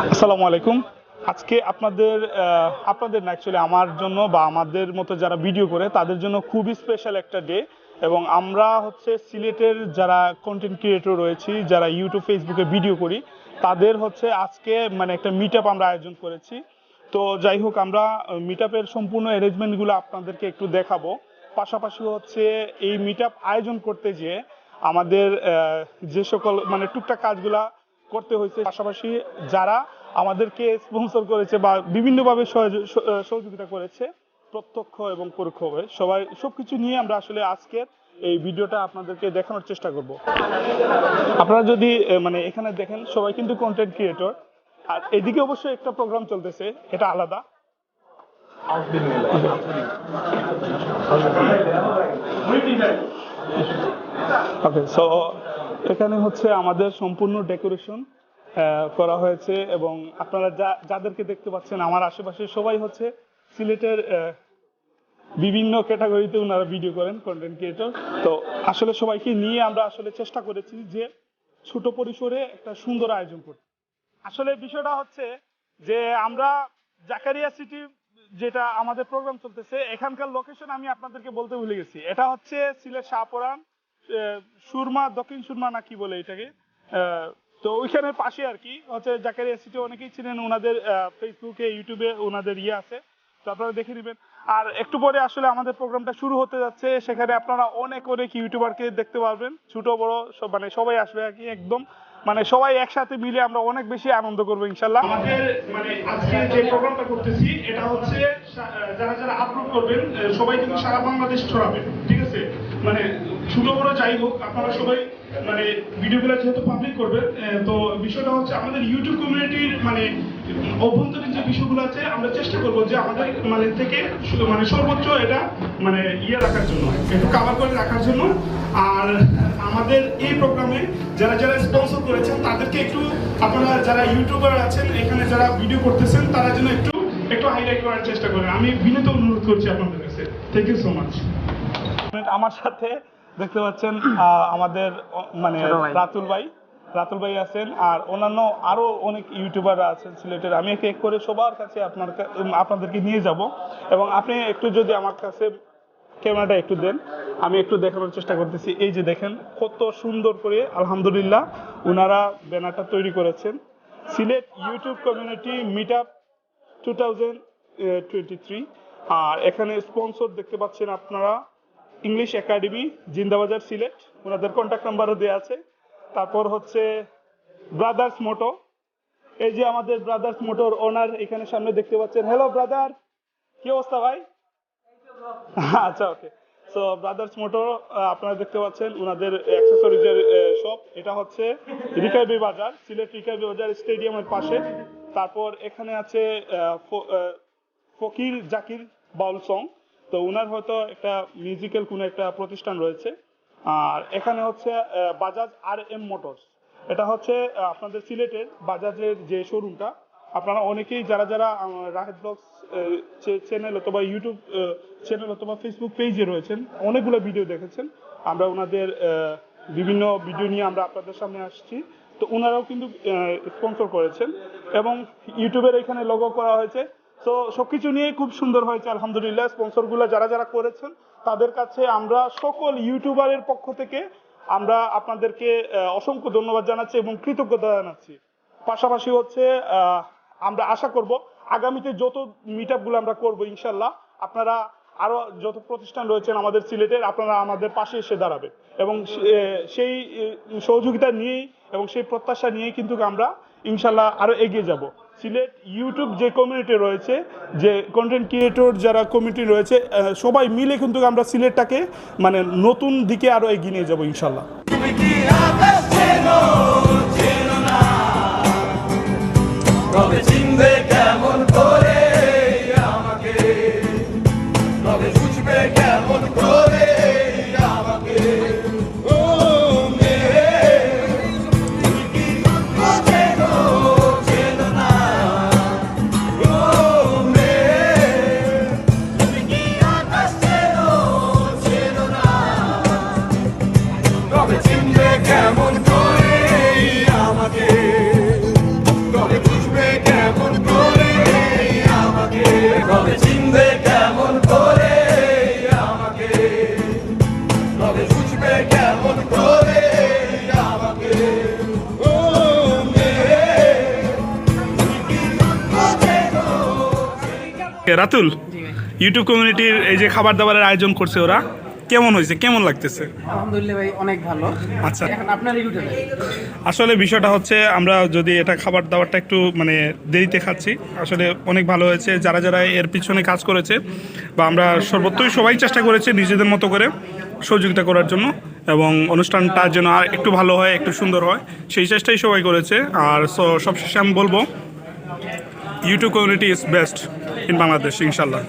আসসালামু আলাইকুম। আজকে আপনাদের না অ্যাকচুয়ালি আমার জন্য বা আমাদের মতো যারা ভিডিও করে তাদের জন্য খুবই স্পেশাল একটা ডে। এবং আমরা হচ্ছে সিলেটের যারা কন্টেন্ট ক্রিয়েটর রয়েছি, যারা ইউটিউব ফেসবুকে ভিডিও করি, তাদের হচ্ছে আজকে মানে একটা মিট আপ আমরা আয়োজন করেছি। তো যাই হোক, আমরা মিট আপের সম্পূর্ণ অ্যারেঞ্জমেন্টগুলো আপনাদেরকে একটু দেখাবো। পাশাপাশি হচ্ছে এই মিট আপ আয়োজন করতে যেয়ে আমাদের যে সকল মানে টুকটাক কাজগুলা করতে হয়েছে, পাশাপাশি যারা আমাদেরকে স্পন্সর করেছে বা বিভিন্নভাবে সহযোগিতা করেছে প্রত্যক্ষ এবং পরোক্ষভাবে, সবাই সবকিছু নিয়ে আমরা আসলে আজকের এই ভিডিওটা আপনাদেরকে দেখানোর চেষ্টা করব। আপনারা যদি মানে এখানে দেখেন, সবাই কিন্তু কন্টেন্ট ক্রিয়েটর, আর এদিকে অবশ্যই একটা প্রোগ্রাম চলতেছে, এটা আলাদা। ওকে, সো এখানে হচ্ছে আমাদের সম্পূর্ণ ডেকোরেশন করা হয়েছে এবং আপনারা যাদেরকে দেখতে পাচ্ছেন আমার আশেপাশে সবাই হচ্ছে সিলেটের বিভিন্ন ক্যাটাগরিতে ওনারা ভিডিও করেন, কন্টেন্ট ক্রিয়েটর। তো আসলে সবাইকে নিয়ে আমরা আসলে চেষ্টা করেছি যে ছোট পরিসরে একটা সুন্দর আয়োজন করতে। আসলে বিষয়টা হচ্ছে যে আমরা জাকারিয়া সিটি, যেটা আমাদের প্রোগ্রাম চলতেছে, এখানকার লোকেশন আমি আপনাদেরকে বলতে ভুলে গেছি। এটা হচ্ছে সিলেট শাহপরান সুরমা, দক্ষিণ সুরমা না কি বলে এটাকে, তো ওইখানের পাশে আর কি হচ্ছে জাকারিয়া সিটি। অনেকেই ছিলেন, ওনাদের ফেসবুকে ইউটিউবে ওনাদের আছে, তো আপনারা দেখে নেবেন। আর একটু পরে আসলে আমাদের প্রোগ্রামটা শুরু হতে যাচ্ছে, সেখানে আপনারা অনেক অনেক ইউটিউবারকে দেখতে পারবেন, ছোট বড় সব, মানে সবাই আসবে আর কি, একদম মানে সবাই একসাথে মিলে আমরা অনেক বেশি আনন্দ করবো ইনশাল্লাহ। আমাদের মানে আজকে যে প্রোগ্রামটা করতেছি, এটা হচ্ছে যারা যারা আপলোড করবেন সবাই কিন্তু সারা বাংলাদেশ ছড়াবেন, ঠিক আছে? মানে ছোট বড় যাই হোক, আপনারা সবাই মানে ভিডিওগুলো যেহেতু পাবলিক করবেন, তো বিষয়টা হচ্ছে আমাদের ইউটিউব কমিউনিটির মানে অভ্যন্তরীণ যে বিষয়গুলো আছে, আমরা চেষ্টা করবো যে আমাদের মানে থেকে মানে সর্বোচ্চ এটা মানে রাখার জন্য, একটু কভার করে রাখার জন্য। আর আমাদের এই প্রোগ্রামে যারা যারা স্পন্সর করেছেন তাদেরকে একটু, আপনারা যারা ইউটিউবার আছেন এখানে যারা ভিডিও করতেছেন, তারা যেন একটু একটু হাইলাইট করার চেষ্টা করেন, আমি বিনীত অনুরোধ করছি আপনাদের কাছে। Thank you so much. আমার সাথে দেখতে পাচ্ছেন আমাদের মানে রাতুল ভাই আছেন, আর অন্যান্য আরো অনেক ইউটিউবাররা আছেন সিলেটের। আমি এক এক করে সবার কাছে আপনাদেরকে নিয়ে যাব, এবং আপনি একটু যদি আমার কাছে ক্যামেরাটা একটু দেন, আমি একটু দেখানোর চেষ্টা করতেছি। এই যে দেখেন কত সুন্দর করে আলহামদুলিল্লাহ ওনারা ব্যানারটা তৈরি করেছেন, Sylhet YouTube community meet up 2023। আর এখানে স্পন্সর দেখতে পাচ্ছেন আপনারা, ইংলিশ একাডেমি জিন্দাবাজার সিলেট, ওনাদের কন্ট্যাক্ট নাম্বারও দেওয়া আছে। তারপর হচ্ছে ব্রাদার্স মোটো, এই যে আমাদের ব্রাদার্স মোটোর ওনার এখানে সামনে দেখতে পাচ্ছেন। হ্যালো ব্রাদার, কি অবস্থা ভাই? আচ্ছা, ওকে। সো ব্রাদার্স মোটর আপনারা দেখতে পাচ্ছেন, ওনাদের অ্যাক্সেসরিজের শপ। এটা হচ্ছে রিকাবি বাজার, সিলেট রিকাবি বাজার স্টেডিয়ামের পাশে। তারপর এখানে আছে ফকির জাকির বাউল সং, তো ওনার হয়তো একটা মিউজিক্যাল কোনো একটা প্রতিষ্ঠান রয়েছে। আর এখানে হচ্ছে বাজাজ RM মোটরস, এটা হচ্ছে আপনাদের সিলেটের বাজাজের যে শোরুমটা। আপনারা অনেকেই যারা যারা রাহেদ ব্লগস চ্যানেল অথবা ইউটিউব চ্যানেল অথবা ফেসবুক পেজে রয়েছেন, অনেকগুলো ভিডিও দেখেছেন। আমরা ওনাদের বিভিন্ন ভিডিও নিয়ে আমরা আপনাদের সামনে আসছি, তো ওনারাও কিন্তু স্পন্সর করেছেন এবং ইউটিউবের এখানে লোগো করা হয়েছে। তো সবকিছু নিয়ে খুব সুন্দর হয়েছে আলহামদুলিল্লাহ। স্পন্সরগুলো যারা যারা করেছেন তাদের কাছে আমরা সকল ইউটিউবারের পক্ষ থেকে আমরা আপনাদেরকে অসংখ্য ধন্যবাদ জানাচ্ছি এবং কৃতজ্ঞতা জানাচ্ছি। পাশাপাশি হচ্ছে আমরা আশা করব আগামীতে যত মিট আপগুলো আমরা করবো ইনশাল্লাহ, আপনারা আরো যত প্রতিষ্ঠান রয়েছেন আমাদের সিলেটের, আপনারা আমাদের পাশে এসে দাঁড়াবেন এবং সেই সহযোগিতা নিয়েই এবং সেই প্রত্যাশা নিয়েই কিন্তু আমরা ইনশাল্লাহ আরো এগিয়ে যাব। সিলেট ইউটিউব যে কমিউনিটি রয়েছে, যে কন্টেন্ট ক্রিয়েটর যারা কমিউনিটি রয়েছে, সবাই মিলে কিন্তু আমরা সিলেটটাকে মানে নতুন দিকে আরো এগিয়ে নিয়ে যাবো ইনশাল্লাহ। কেমন করে আমাকে, তবে বুঝবে কেমন করে আমাকে, ও মেয়ে তুমি কি চেনো চেনো না, ও মেয়ে তুমি কি আকাশ চেনো চেনো না, তবে চিনবে কেমন করে আমাকে, তবে বুঝবে রাতুল, জি ভাই। ইউটিউব কমিউনিটির এই যে খাবার দাবারের আয়োজন করছে ওরা, কেমন হয়েছে, কেমন লাগতেছে? আলহামদুলিল্লাহ ভাই, অনেক ভালো। আচ্ছা। এখন আপনার ইউটিউবে আসলে বিষয়টা হচ্ছে আমরা যদি এটা খাবার দাবারটা একটু মানে দেরিতে খাচ্ছি, আসলে অনেক ভালো হয়েছে। যারা যারা এর পিছনে কাজ করেছে বা আমরা সর্বত্রই সবাই চেষ্টা করেছে নিজেদের মতো করে সহযোগিতা করার জন্য, এবং অনুষ্ঠানটা যেন আর একটু ভালো হয়, একটু সুন্দর হয়, সেই চেষ্টাই সবাই করেছে। আর সবশেষে আমি বলবো YouTube community is best in Bangladesh, ইনশাল্লাহ।